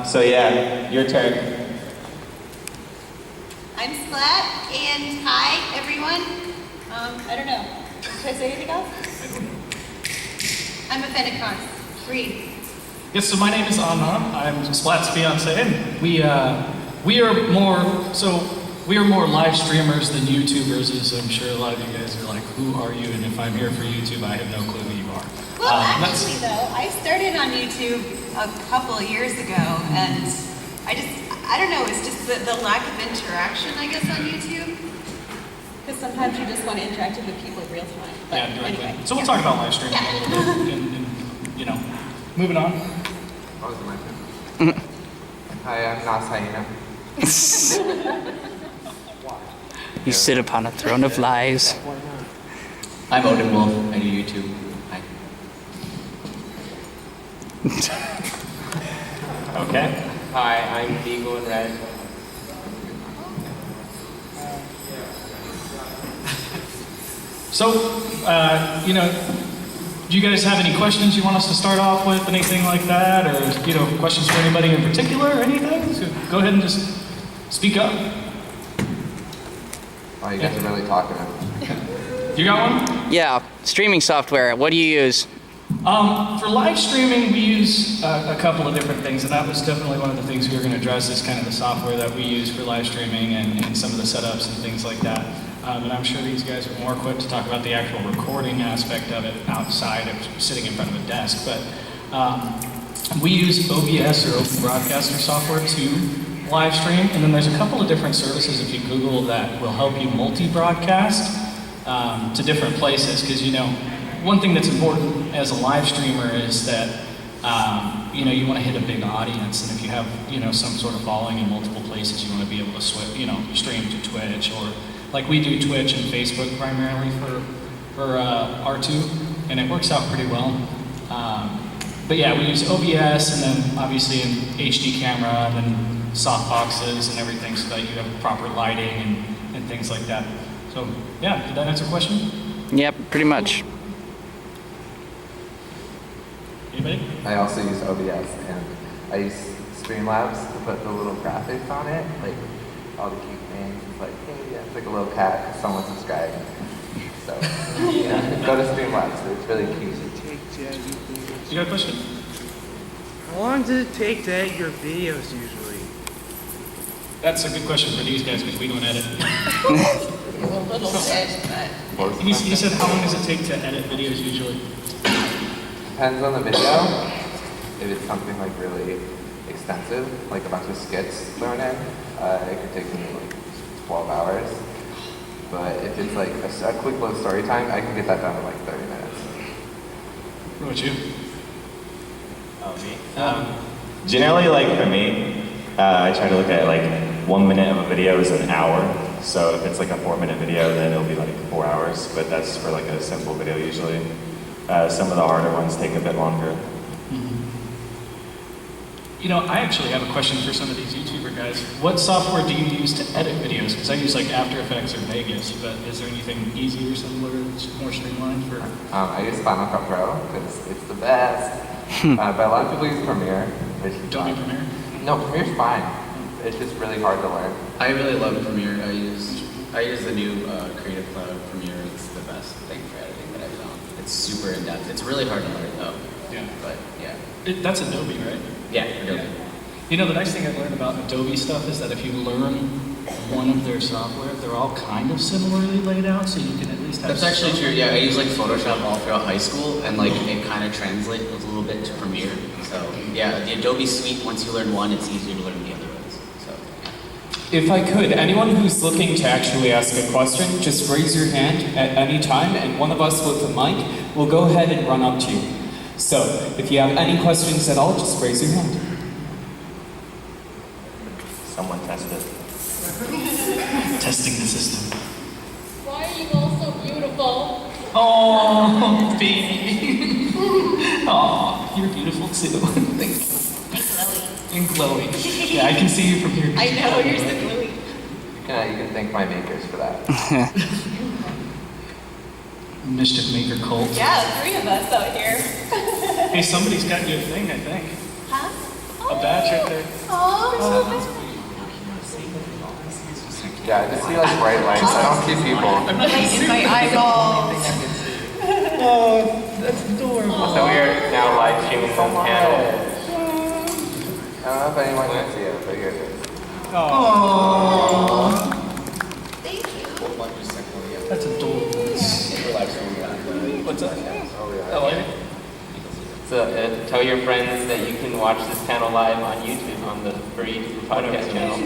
So yeah, your turn. I'm Splat, and hi everyone. I don't know. Should I say anything else? I'm a Fendicon. Read. Yes, so my name is Anna. I'm Splat's fiance, and we are more live streamers than YouTubers, as I'm sure a lot of you guys are like, who are you? And if I'm here for YouTube, I have no clue who you are. Well, actually though, I started on YouTube a couple of years ago, and I don't know, it's just the lack of interaction, I guess, on YouTube. Because sometimes you just want to interact with people in real time. But Yeah, directly. Anyway, So we'll talk about live streaming a little bit, and, you know, moving on. What was my turn? Hi, I'm Nas Hyena. You sit upon a throne of lies. I'm Odin Wolf. I do YouTube. Hi. Okay. Hi, I'm Beagle in Red. So, you know, do you guys have any questions you want us to start off with, anything like that, or, you know, questions for anybody in particular, or anything? So go ahead and just speak up. Oh, you guys are really talking. You got one? Yeah, streaming software. What do you use? For live streaming, we use a couple of different things, and that was definitely one of the things we were going to address, is kind of the software that we use for live streaming and some of the setups and things like that. And I'm sure these guys are more equipped to talk about the actual recording aspect of it outside of sitting in front of a desk. But we use OBS or Open Broadcaster software to live stream, and then there's a couple of different services if you Google that will help you multi-broadcast to different places, because, you know, one thing that's important as a live streamer is that you know, you want to hit a big audience, and if you have, you know, some sort of following in multiple places, you want to be able to you know, stream to Twitch, or like we do Twitch and Facebook primarily for R2, and it works out pretty well. But yeah, we use OBS, and then obviously an HD camera, and then softboxes and everything, so that you have proper lighting and things like that. So yeah, did that answer the question? Yep, pretty much. Anybody? I also use OBS, and I use Streamlabs to put the little graphics on it, like all the cute things. It's like, hey, yeah, it's like a little cat because someone subscribed. So yeah, go to Streamlabs. It's really cute. You got a question? How long does it take to edit your videos usually? That's a good question for these guys, because we don't edit. a little bit, but... He said, how long does it take to edit videos usually? Depends on the video. If it's something like really extensive, like a bunch of skits thrown in, it could take me like 12 hours. But if it's like a quick little story time, I can get that done in like 30 minutes. What about you? Me? Generally, like for me, I try to look at like 1 minute of a video is an hour. So if it's like a 4-minute video, then it'll be like 4 hours. But that's for like a simple video usually. Some of the harder ones take a bit longer. Mm-hmm. You know, I actually have a question for some of these YouTuber guys. What software do you use to edit videos? Because I use like After Effects or Vegas, but is there anything easier or similar, more streamlined for? I use Final Cut Pro because it's the best. But a lot of people use Premiere, which is Adobe fine. Premiere? No, Premiere's fine. It's just really hard to learn. I really love Premiere. I use the new Creative Cloud Premiere. It's the best thing for editing that I've found. It's super in depth. It's really hard to learn though. Yeah. But yeah. That's Adobe, right? Yeah, Adobe. Yeah. You know, the nice thing I learned about Adobe stuff is that if you learn one of their software, they're all kind of similarly laid out, so you can at least have. That's actually true. Yeah, I use like Photoshop all throughout high school, and like it kind of translates a little bit to Premiere. So yeah, the Adobe suite. Once you learn one, it's easier to learn the other ones. So. Yeah. If I could, anyone who's looking to actually ask a question, just raise your hand at any time, and one of us with a mic will go ahead and run up to you. So, if you have any questions at all, just raise your hand. Someone test it. Testing the system. Why are you all so beautiful? Oh, baby. Oh, you're beautiful too. Thank you. Glowy. And glowy. Yeah, I can see you from here. I know, you're so glowy. You can thank my makers for that. Mischief Maker cult. Yeah, 3 of us out here. Hey, somebody's got you a thing, I think. Huh? A badge right there. Yeah, I just see like bright lights. I don't see people. In my eyeballs. That's adorable. So we are now live streaming from panel. I don't know if anyone can see it, but here it is. Thank you. That's adorable. What's up? Oh, yeah. So tell your friends that you can watch this panel live on YouTube on the Furry podcast channel.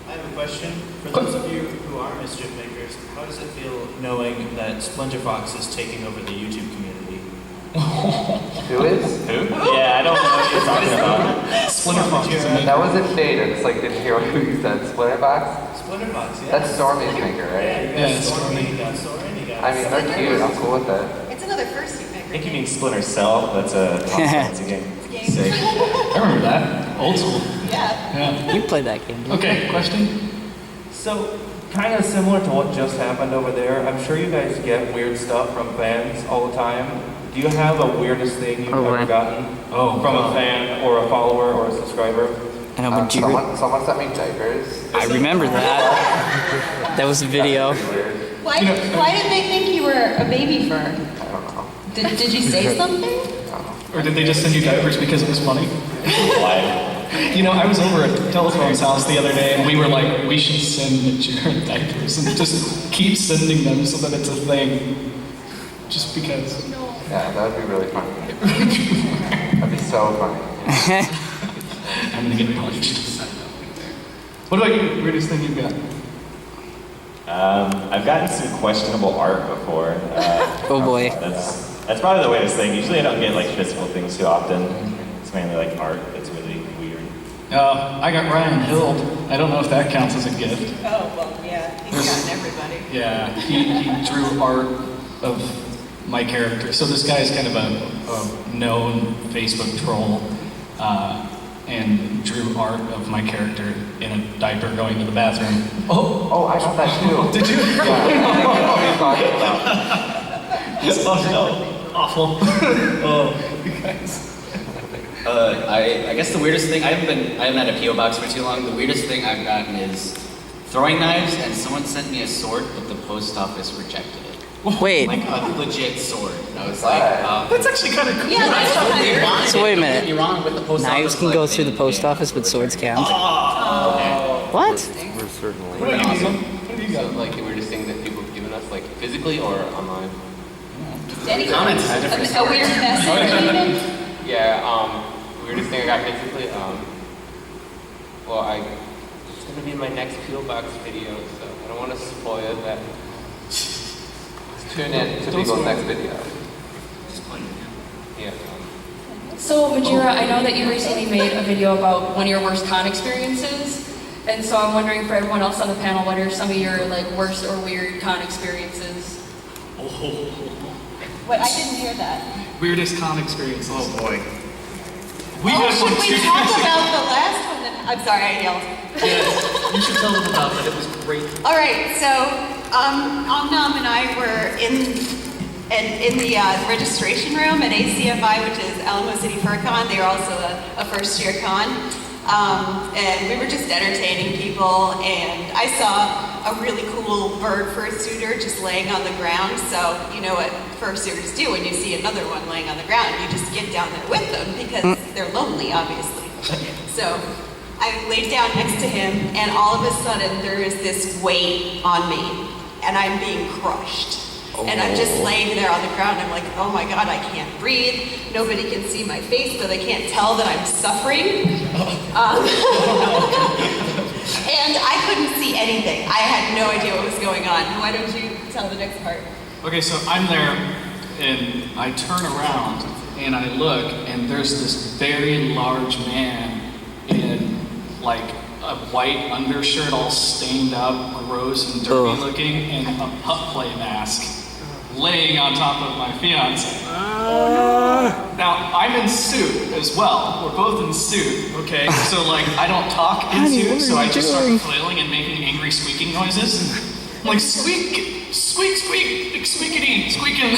I have a question. For those of you who are mischief makers, how does it feel knowing that BookerTheFox is taking over the YouTube community? Who is? Who? Yeah, I don't know what you're talking about. SplinterFox. That wasn't shade. I just like didn't hear what you said. Splinterbox? BookerTheFox, yeah. That's Stormy's maker, Yeah, right? you got Stormy, you got Soren, you got... I mean, they're cute. I'm cool with that. It's another fursuit I maker. think you mean Splinter Cell. That's a it's a game. It's a game. Sick. I remember that. Old school. Yeah. Yeah. You played that game. Okay, question? So, kind of similar to what just happened over there, I'm sure you guys get weird stuff from fans all the time. Do you have a weirdest thing you've ever gotten from a fan or a follower or a subscriber? I know, but Someone sent me diapers. I remember that. That was a video. Weird. Why did they think you were a baby fur? I don't know. Did you say something? Or did they just send you diapers because it was funny? Why? You know, I was over at Telephone's house the other day and we were like, we should send Jared diapers and just keep sending them so that it's a thing. Just because. Yeah, that would be really funny. That'd be so funny. I'm gonna get punched. What about you? Weirdest thing you've got? I've gotten some questionable art before. Oh boy. That's probably the weirdest thing. Usually I don't get like physical things too often. It's mainly like art that's really weird. I got Ryan Hild. I don't know if that counts as a gift. Oh, well, yeah. He's gotten everybody. Yeah, he drew art of my character. So this guy is kind of a known Facebook troll, and drew art of my character in a diaper going to the bathroom. Oh, I got that too. Did you? Yeah. What are you talking about? Awful. Oh, you guys. I guess the weirdest thing, I haven't had a P.O. box for too long. The weirdest thing I've gotten is throwing knives, and someone sent me a sword, but the post office rejected it. Wait. Like a legit sword. And I was like, That's actually kind of cool. Yeah, that's they wanted So wait a it. minute. You're wrong with the post Knives office. can go through the post office, but swords can't. What? We're certainly. What about you, Awesome. What have you So, got? like the weirdest thing that people have given us, like physically or online? Any Comments. a weird message even? Yeah, weirdest thing I got physically, well, it's gonna be my next P.O. box video, so I don't want to spoil that. Tune in to Beagle's next video. Yeah. So, Majira, I know that you recently made a video about one of your worst con experiences. And so I'm wondering for everyone else on the panel, what are some of your like worst or weird con experiences? What? I didn't hear that. Weirdest con experience. Oh boy. We Oh, had should one we too. talk about the last one? I'm sorry, I yelled. You should tell them about that. It was great. All right, so Omnom and I were in the registration room at ACFI, which is Alamo City Fur Con. They are also a first-year con. And we were just entertaining people, and I saw a really cool bird fursuiter just laying on the ground. So you know what fursuiters do when you see another one laying on the ground, you just get down there with them because they're lonely, obviously. So I laid down next to him, and all of a sudden there is this weight on me, and I'm being crushed. And I'm just laying there on the ground. I'm like, oh my God, I can't breathe. Nobody can see my face, so they can't tell that I'm suffering. And I couldn't see anything. I had no idea what was going on. Why don't you tell the next part? Okay, so I'm there, and I turn around, and I look, and there's this very large man in like a white undershirt, all stained up, gross and dirty looking, and a pup play mask, laying on top of my fiance. Now, I'm in suit as well. We're both in suit, okay? So, like, I don't talk in suit, so I just start flailing and making angry squeaking noises. Like, squeak, squeak, squeak, squeakity, squeaking.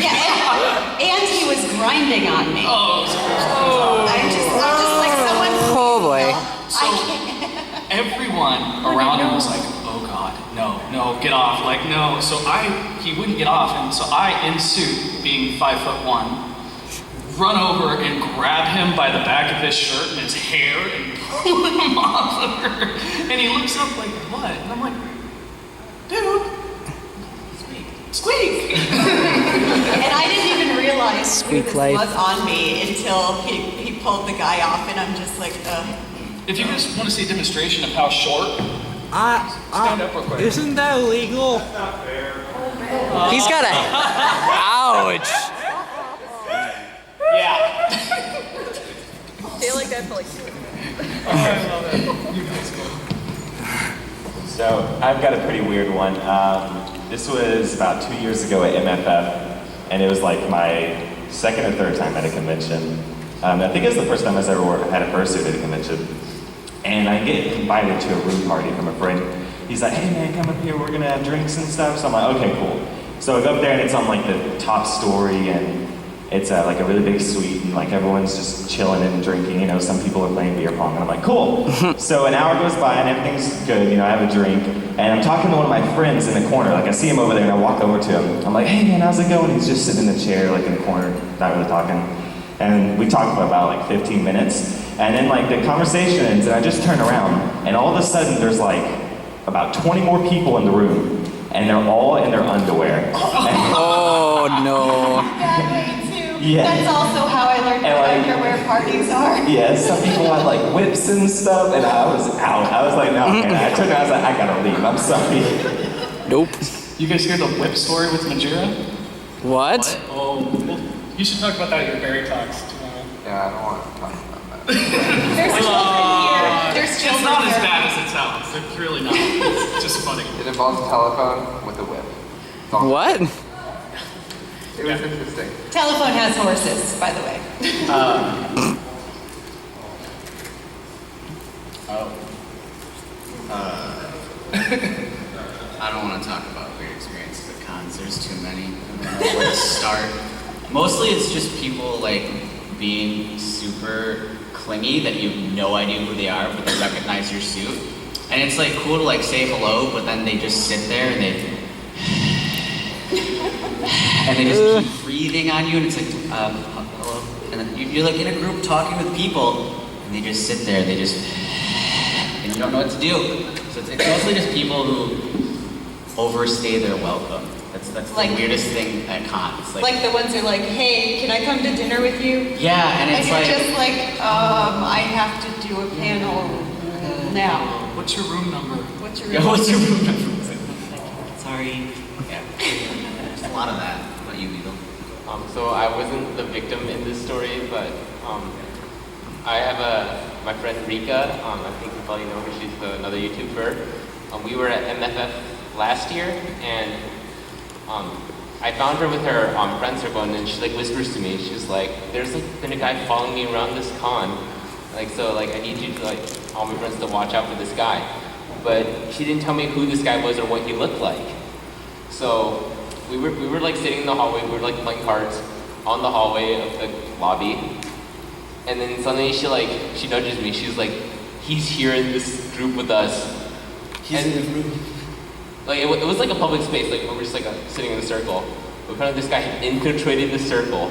Yeah, and he was grinding on me. Oh, I'm just was like, oh God, no, get off, like no. So he wouldn't get off, and so I, in suit, being 5'1", run over and grab him by the back of his shirt and his hair and pull him off of her. And he looks up like, what? And I'm like, dude, squeak. And I didn't even realize who Squeak this life. was on me until he pulled the guy off, and I'm just like, If you just want to see a demonstration of how short, stand up real quick. Isn't that illegal? He's got a. Ouch. Yeah. I feel like that's like. So I've got a pretty weird one. This was about 2 years ago at MFF, and it was like my second or third time at a convention. I think it was the first time I ever had a fursuit at a convention. And I get invited to a room party from a friend. He's like, hey man, come up here, we're gonna have drinks and stuff. So I'm like, okay, cool. So I go up there and it's on like the top story, and it's like a really big suite, and like everyone's just chilling and drinking. You know, some people are playing beer pong, and I'm like, cool. So an hour goes by and everything's good. You know, I have a drink, and I'm talking to one of my friends in the corner. Like I see him over there, and I walk over to him. I'm like, hey man, how's it going? He's just sitting in the chair, like in the corner, not really talking. And we talked for about like 15 minutes, and then like the conversation ends, and I just turn around, and all of a sudden there's like about 20 more people in the room, and they're all in their underwear. Oh no. Yeah. That's also how I learned what underwear parties are. Yeah, some people had like whips and stuff, and I was out. I was like, no, man. I turned around, I was like, I gotta leave. I'm sorry. Nope. You guys hear the whip story with Majira? What? Oh, well, you should talk about that at your Berry Talks tomorrow. Yeah, I don't want to talk about that. There's children here. There's It's children not as here. bad as it sounds. It's really not. It's just funny. It involves a telephone with a whip. It's all- What? It was interesting. Telephone has horses, by the way. I don't want to talk about weird experiences at cons. There's too many. I don't know where to start. Mostly it's just people like being super clingy that you have no idea who they are, but they recognize your suit. And it's like cool to like say hello, but then they just sit there and they just keep breathing on you, and it's like, hello. And then you're like in a group talking with people, and they just sit there, and you don't know what to do. So it's mostly just people who overstay their welcome. That's Like- the weirdest thing at cons. Like the ones who are like, hey, can I come to dinner with you? Yeah, and it's you're like, just like, I have to do a panel now. What's your room number? What's your yeah, what's your room number? Sorry. Yeah, there's a lot of that. What about you, Beagle? So I wasn't the victim in this story, but I have my friend Rika. I think you probably know her. She's another YouTuber. We were at MFF last year, and I found her with her friend circle, and then she like whispers to me. She's like, "There's like been a guy following me around this con, so I need you to like all my friends to watch out for this guy." But she didn't tell me who this guy was or what he looked like. So we were like sitting in the hallway. We were like playing cards on the hallway of the lobby, and then suddenly she nudges me. She's like, "He's here in this group with us." He's in the room. Like it was like a public space. Like we were just like sitting in a circle. But apparently this guy had infiltrated the circle,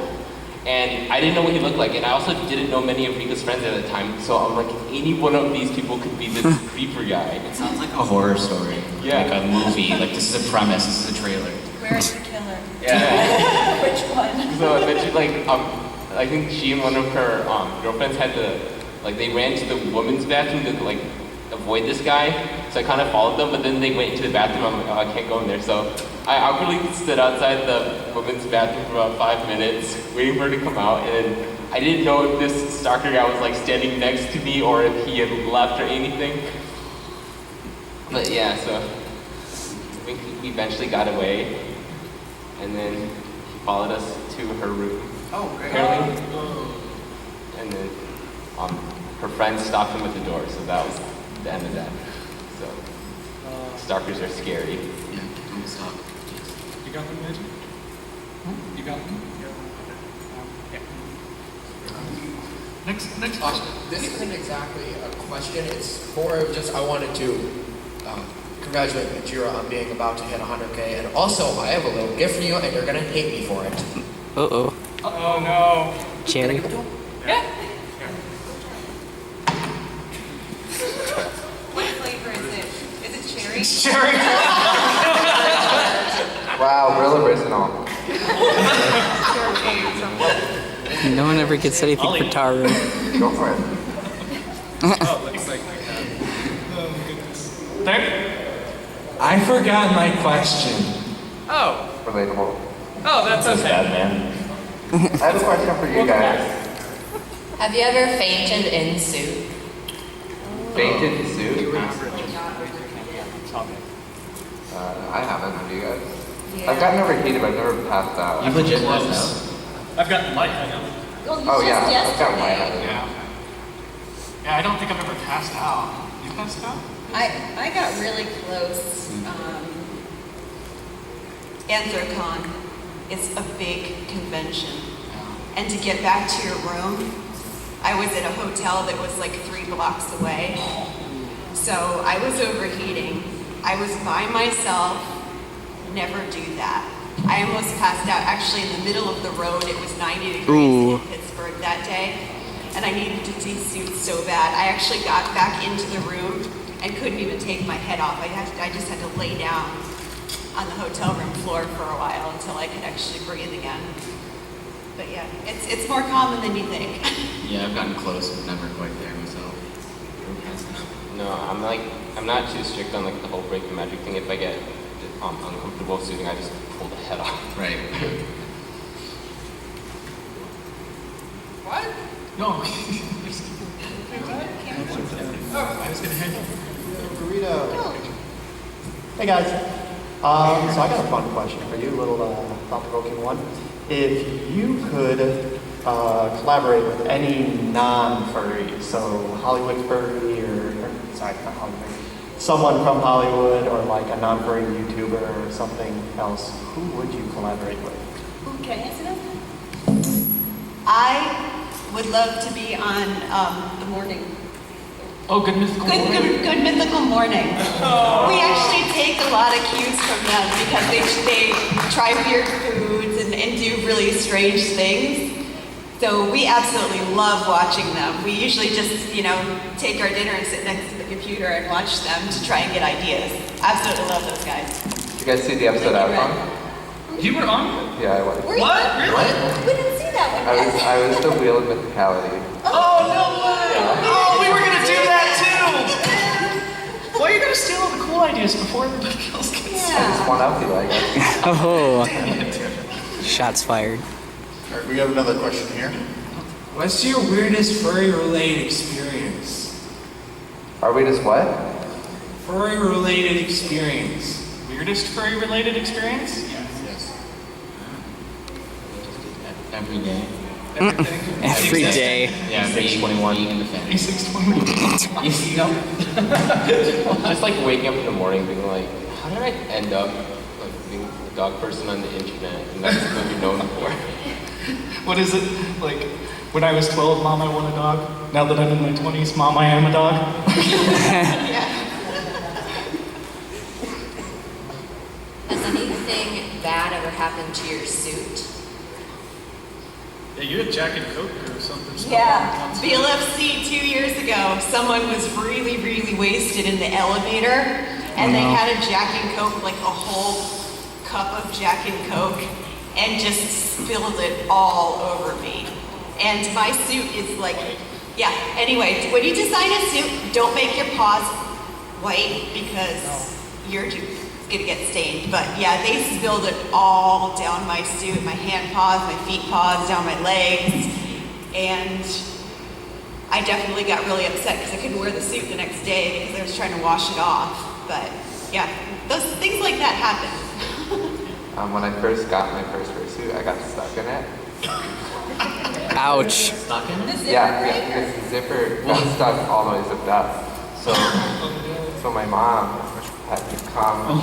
and I didn't know what he looked like. And I also didn't know many of Rika's friends at the time. So I'm like, if any one of these people could be this creeper guy. It sounds like a horror story. Yeah. Like a movie. Like this is a premise. This is a trailer. Where's the killer? Yeah. Which one? So then she I think she and one of her girlfriends had to they ran to the women's bathroom to avoid this guy. So I kind of followed them, but then they went into the bathroom. I'm like, oh, I can't go in there. So I awkwardly stood outside the women's bathroom for about 5 minutes, waiting for her to come out. And then I didn't know if this stalker guy was standing next to me or if he had left or anything. But yeah, so we eventually got away, and then he followed us to her room. Oh, great. Apparently. And then her friend stopped him at the door, so that was the end of that. So stalkers are scary. Yeah, don't stop. You got them, Major? You got them? Yeah. Next question. This isn't exactly a question. It's more of just I wanted to congratulate Majira on being about to hit 100K. And also, I have a little gift for you, and you're gonna hate me for it. Uh-oh. Oh no. Cherry. Yeah. What flavor is it? Is it cherry? It's cherry. Wow, real original. No one ever gets anything for Taru. Go for it. Oh, looks like that. Oh my goodness. There. I forgot my question. Oh. Relatable. Oh, that's okay. Bad man. I have a question for you guys. Have you ever fainted in suit? Fainted in suit? I haven't. Have you guys? Yeah. I've gotten overheated, but I've never passed out. You legit passed out? I've gotten lightheaded. Oh yeah, I've gotten lightheaded. Yeah, I don't think I've ever passed out. You passed out? I got really close. Anthrocon is a big convention. And to get back to your room, I was at a hotel that was like 3 blocks away. So I was overheating. I was by myself. Never do that. I almost passed out. Actually, in the middle of the road, it was 90 degrees in Pittsburgh that day. And I needed to de-suit so bad. I actually got back into the room and couldn't even take my head off. I just had to lay down on the hotel room floor for a while until I could actually breathe again. But yeah, it's more common than you think. Yeah, I've gotten close, but never quite there myself. No, I'm not too strict on like the whole break the magic thing. If I get uncomfortable soothing, I just pull the head off. Right. What? No. Oh, I was gonna handle Burrito. Hey guys. So I got a fun question for you, a little thought-provoking one. If you could collaborate with any non-furry, so Hollywood furry sorry, not Hollywood, someone from Hollywood or like a non-furry YouTuber or something else, who would you collaborate with? Ooh, can I answer that? I would love to be on the morning. Oh, Good Mythical Morning. Good Mythical Morning. We actually take a lot of cues from them because they try weird foods and do really strange things. So we absolutely love watching them. We usually just, take our dinner and sit next to the computer and watch them to try and get ideas. Absolutely love those guys. Did you guys see the episode I was on? You were on? Yeah, I was. What? Really? We didn't see that one yet. I was the wheel of mythicality. Oh, no way! Oh, we were gonna do that too! Why are you gonna steal all the cool ideas before everybody else gets I just want out you, I guess. Oh. Shots fired. All right, we have another question here. What's your weirdest furry-related experience? Are we just what? Furry-related experience. Weirdest furry-related experience? Yes. Every day. Every day. Yeah, 621 in the family. 621. Just like waking up in the morning being like, how did I end up like being a dog person on the internet and that's what you're known for? What is it? Like, when I was 12, Mom, I want a dog. Now that I'm in my 20s, Mom, I am a dog. Has anything bad ever happened to your suit? Yeah, you had Jack and Coke or something. Yeah, BLFC 2 years ago, someone was really, really wasted in the elevator, and they had a Jack and Coke, like a whole cup of Jack and Coke, and just spilled it all over me. And my suit is like, anyway, when you design a suit, don't make your paws white because you're gonna get stained. But yeah, they spilled it all down my suit, my hand paws, my feet paws, down my legs. And I definitely got really upset because I couldn't wear the suit the next day because I was trying to wash it off. But yeah, those things like that happen. When I first got my first fursuit, I got stuck in it. Ouch. Stuck in it? Yeah, because the zipper got stuck all the way zipped up. So my mom had to come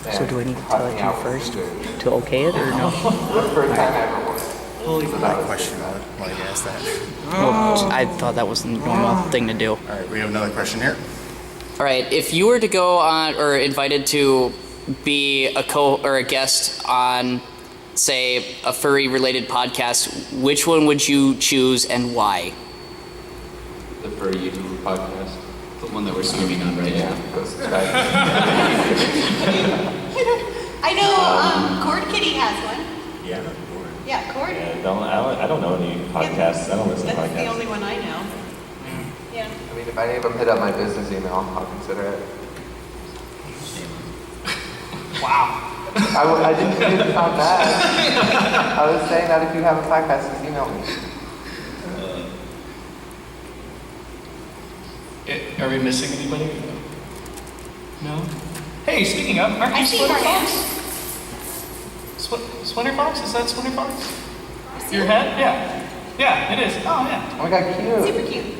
and So do I need to cut tell me you out first with to okay it or no? the first time I ever wore it. Holy So that was question. bad. Why you asked that? Oh, I thought that was the normal thing to do. All right, we have another question here. All right, if you were to go on or invited to be a guest on, say, a furry related podcast, which one would you choose and why? The Furry YouTuber podcast. The one that we're streaming on right now. Go subscribe. I know Cord Kitty has one. Yeah. Yeah, Cord. Yeah, I don't know any podcasts. I don't listen to That's the podcasts. only one I know. Yeah. I mean, if any of them hit up my business email, I'll consider it. Wow. I didn't think it sound bad. I was saying that if you have a podcast, just email me. Are we missing anybody? No? Hey, speaking of, aren't you I see Splinter her hand. Fox? Splinter Fox? Is that Splinter Fox? Your head? Yeah. Yeah, it is. Oh, yeah. Oh my god, cute. Super cute.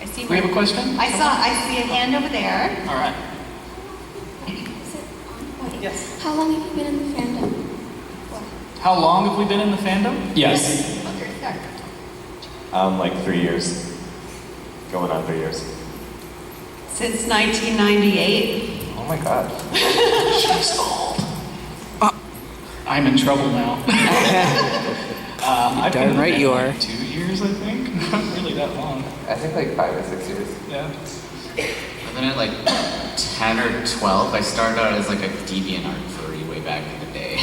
I see. We have a question? I see a hand over there. All right. Yes. How long have you been in the fandom? How long have we been in the fandom? Yes. Okay, start. Like 3 years. Going on 3 years. Since 1998. Oh my god. She's old. I'm in trouble now. I've been in the right you fandom are. like 2 years, I think. Not really that long. I think like 5 or 6 years. Yeah. And then at like 10 or 12, I started out as like a DeviantArt furry way back in the day.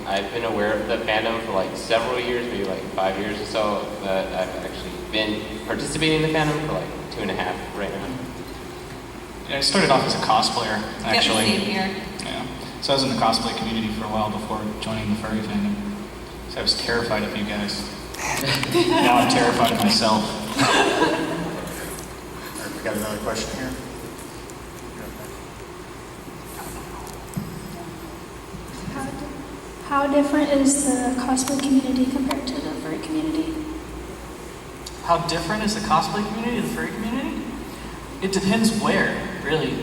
I've been aware of the fandom for like several years, maybe like 5 years or so, but I've actually been participating in the fandom for like 2.5 right now. Yeah, I started off as a cosplayer, actually. Same here. Yeah. So I was in the cosplay community for a while before joining the furry fandom. So I was terrified of you guys. Now I'm terrified of myself. We got another question here. How different is the cosplay community compared to the furry community? How different is the cosplay community and the furry community? It depends where, really.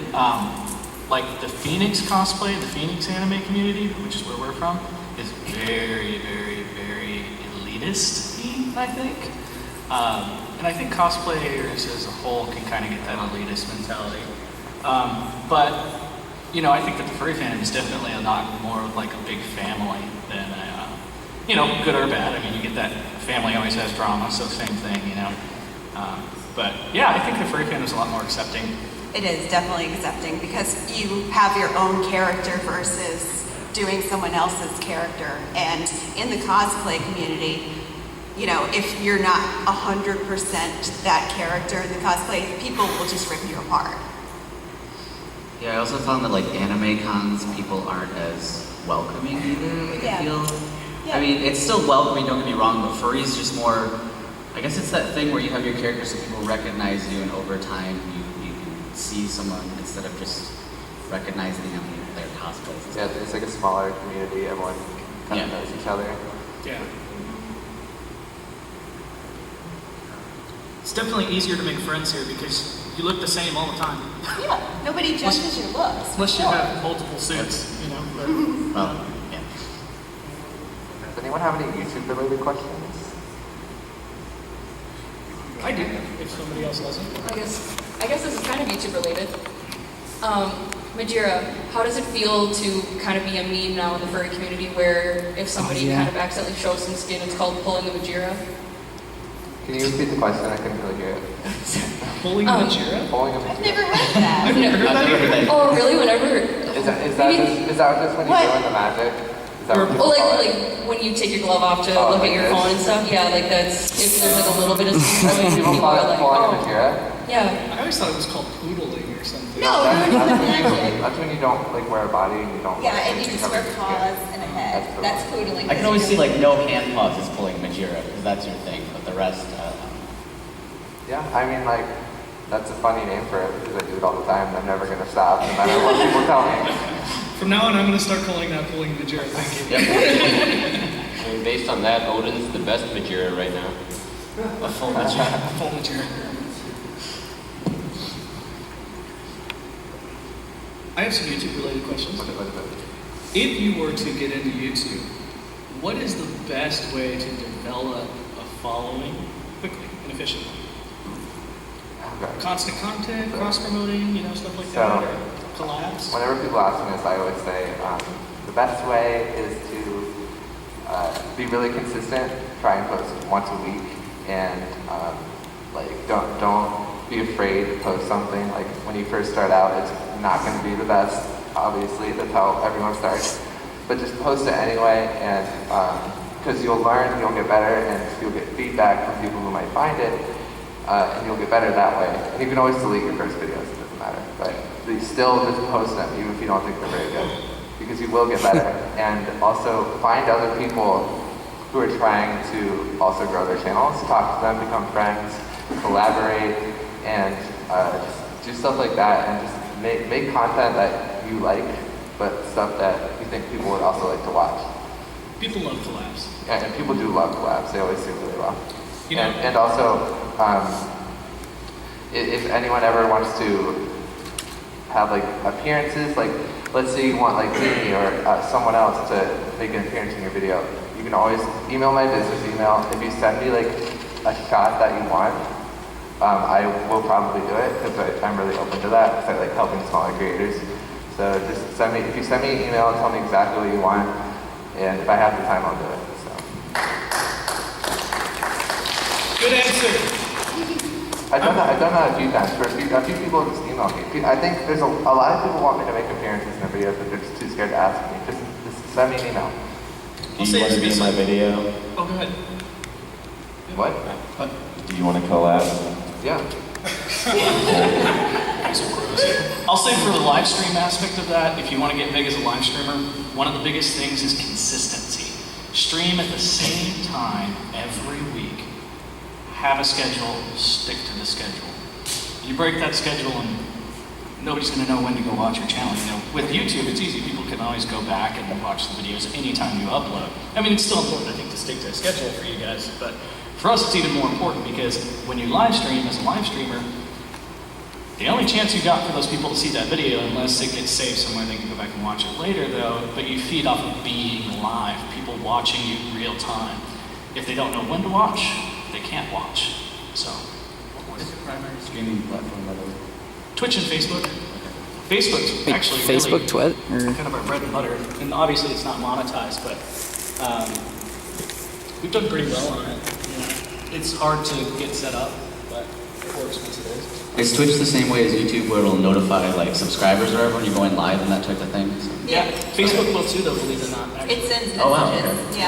Like the Phoenix cosplay, the Phoenix anime community, which is where we're from, is very, very, very elitist-y, I think. And I think cosplayers as a whole can kind of get that elitist mentality. But you know, I think that the furry fandom is definitely a lot more of like a big family than you know, good or bad. I mean, you get that family always has drama, so same thing, you know. But yeah, I think the furry fandom is a lot more accepting. It is definitely accepting because you have your own character versus doing someone else's character. And in the cosplay community, you know, if you're not 100% that character in the cosplay, people will just rip you apart. Yeah, I also found that like anime cons, people aren't as welcoming either, like, I feel. Yeah. I mean, it's still welcoming, don't get me wrong, but furry's just more, I guess it's that thing where you have your character so people recognize you, and over time you can see someone instead of just recognizing them in their cosplays. Yeah, it's like a smaller community, everyone kind of knows each other. Yeah. It's definitely easier to make friends here because you look the same all the time. Yeah, nobody judges your looks. Unless you have multiple suits, you know. But, well, yeah. Does anyone have any YouTube-related questions? I do, if somebody else doesn't. I guess this is kind of YouTube related. Majira, how does it feel to kind of be a meme now in the furry community where if somebody kind of accidentally shows some skin, it's called pulling the Majira? Can you repeat the question? I couldn't really hear it. Pulling a Majira? Pulling a Majira. I've never heard that. I've never heard that either. Oh, really? Whenever... Is that just when you're doing the magic? Is that what Well, like when you take your glove off to look at your phone and stuff, yeah, like that's, if there's like a little bit of skin going, people people call are it like, pulling a oh, Majira? yeah. I always thought it was called poodling or something. No, That's when you don't like wear a body and you don't. yeah, and you just wear paws and a head. That's poodling. I can always see like no hand paws is pulling Majira, because that's your thing, but the rest, Yeah, I mean like, that's a funny name for it because I do it all the time. I'm never gonna stop no matter what people tell me. From now on, I'm going to start calling that pulling Majira. Thank you. I mean, based on that, Odin's the best Majira right now. A full Majira. A full Majira. I have some YouTube-related questions. If you were to get into YouTube, what is the best way to develop a following quickly and efficiently? constant content, cross-promoting, stuff like So, that, or collabs? Whenever people ask me this, I always say the best way is to be really consistent. Try and post once a week, and don't be afraid to post something. Like when you first start out, it's not going to be the best. Obviously, that's how everyone starts. But just post it anyway, and because you'll learn, you'll get better, and you'll get feedback from people who might find it, and you'll get better that way. And you can always delete your first videos, it doesn't matter. But you still just post them, even if you don't think they're very good, because you will get better. And also find other people who are trying to also grow their channels, talk to them, become friends, collaborate, and just do stuff like that, and just make content that you like, but stuff that you think people would also like to watch. People love collabs. Yeah, and people do love collabs. They always do really well. And also, if anyone ever wants to have like appearances, like let's say you want like me or someone else to make an appearance in your video, you can always email my business email. If you send me like a shot that you want, I will probably do it because I'm really open to that because I like helping smaller creators. So just if you send me an email and tell me exactly what you want, and if I have the time, I'll do it. So. Good answer. I've done that a few times. A few people just email me. I think there's a lot of people want me to make appearances in their videos, but they're just too scared to ask me. Just send me an email. Do you want to be in my video? Oh, go ahead. What? Do you want to collab? Yeah. I'll say for the live stream aspect of that, if you want to get big as a live streamer, one of the biggest things is consistency. Stream at the same time every week. Have a schedule, stick to the schedule. You break that schedule and nobody's going to know when to go watch your channel. With YouTube, it's easy. People can always go back and watch the videos anytime you upload. I mean, it's still important, I think, to stick to a schedule for you guys, but for us, it's even more important because when you live stream as a live streamer, the only chance you got for those people to see that video, unless it gets saved somewhere, they can go back and watch it later though, but you feed off of being live, people watching you real time. If they don't know when to watch, they can't watch. So, what is the primary streaming platform, by the way? Twitch and Facebook. Facebook's actually Facebook, really Twitter? kind of our bread and butter, and obviously it's not monetized, but we've done pretty well on it. It's hard to get set up, but it works once it is. Is Twitch the same way as YouTube, where it'll notify like subscribers or whatever when you're going live and that type of thing? So. Yeah, Facebook will too, though, believe it or not. Actually. It sends messages. Oh wow. Okay.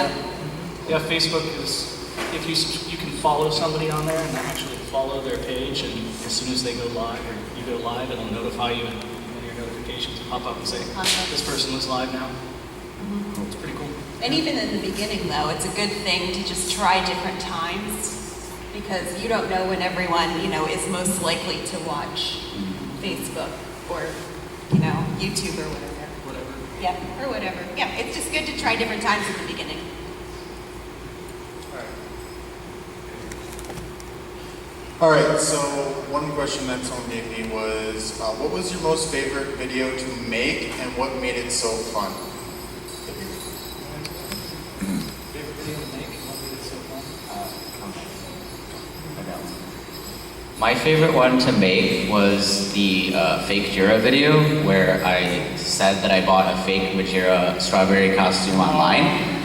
Yeah. Facebook is, if you can follow somebody on there and actually follow their page, and as soon as they go live or you go live, it'll notify you and one of your notifications will pop up and say, this person is live now. Mm-hmm. It's pretty cool. And even in the beginning, though, it's a good thing to just try different times because you don't know when everyone, is most likely to watch Facebook or, YouTube or whatever. Whatever. Yeah, or whatever. Yeah, it's just good to try different times in the beginning. All right, so one question that someone gave me was, what was your most favorite video to make and what made it so fun? Favorite video to make and what made it so fun? My favorite one to make was the fake Jira video, where I said that I bought a fake Majira Strawberry costume online.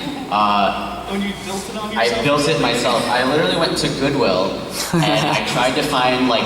When you built it on yourself? I built it myself. I literally went to Goodwill and I tried to find like